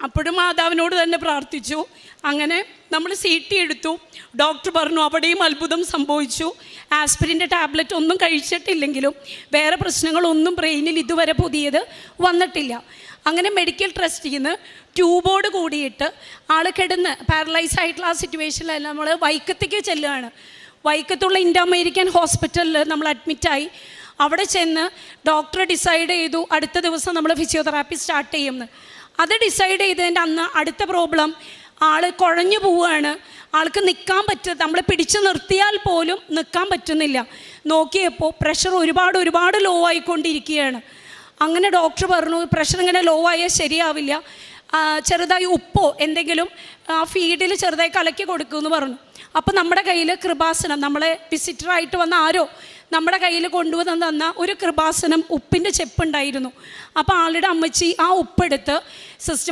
അപ്പോഴും മാതാവിനോട് തന്നെ പ്രാർത്ഥിച്ചു. അങ്ങനെ നമ്മൾ CT എടുത്തു. ഡോക്ടർ പറഞ്ഞു അവിടെയും അത്ഭുതം സംഭവിച്ചു. ആസ്പിരിൻ്റെ ടാബ്ലറ്റ് ഒന്നും കഴിച്ചിട്ടില്ലെങ്കിലും വേറെ പ്രശ്നങ്ങളൊന്നും ബ്രെയിനിൽ ഇതുവരെ പുതിയത് വന്നിട്ടില്ല. അങ്ങനെ മെഡിക്കൽ ട്രസ്റ്റിൽ നിന്ന് ട്യൂബോട് കൂടിയിട്ട് ആൾ കിടന്ന് പാരലൈസ് ആയിട്ടുള്ള ആ സിറ്റുവേഷനിൽ നമ്മൾ വൈക്കത്തേക്ക് ചെല്ലുകയാണ്. വൈക്കത്തുള്ള ഇന്ത്യ അമേരിക്കൻ ഹോസ്പിറ്റലിൽ നമ്മൾ അഡ്മിറ്റായി. അവിടെ ചെന്ന് ഡോക്ടർ ഡിസൈഡ് ചെയ്തു അടുത്ത ദിവസം നമ്മൾ ഫിസിയോതെറാപ്പി സ്റ്റാർട്ട് ചെയ്യുമെന്ന്. അത് ഡിസൈഡ് ചെയ്തതിൻ്റെ അന്ന് അടുത്ത പ്രോബ്ലം, ആൾ കുഴഞ്ഞു പോവുകയാണ്. ആൾക്ക് നിൽക്കാൻ നമ്മൾ പിടിച്ചു നിർത്തിയാൽ പോലും നിൽക്കാൻ പറ്റുന്നില്ല. നോക്കിയപ്പോൾ പ്രഷർ ഒരുപാട് ലോ ആയിക്കൊണ്ടിരിക്കുകയാണ്. അങ്ങനെ ഡോക്ടർ പറഞ്ഞു പ്രഷർ ഇങ്ങനെ ലോ ആയാൽ ശരിയാവില്ല, ചെറുതായി ഉപ്പോ എന്തെങ്കിലും ഫീഡിൽ ചെറുതായി കലക്കി കൊടുക്കുമെന്ന് പറഞ്ഞു. അപ്പോൾ നമ്മുടെ കയ്യിൽ കൃപാസനം, നമ്മളെ വിസിറ്ററായിട്ട് വന്ന ആരോ നമ്മുടെ കയ്യിൽ കൊണ്ടുവന്ന് തന്ന ഒരു കൃപാസനം ഉപ്പിൻ്റെ ചെപ്പുണ്ടായിരുന്നു. അപ്പോൾ ആളുടെ അമ്മച്ചി ആ ഉപ്പെടുത്ത് സിസ്റ്റർ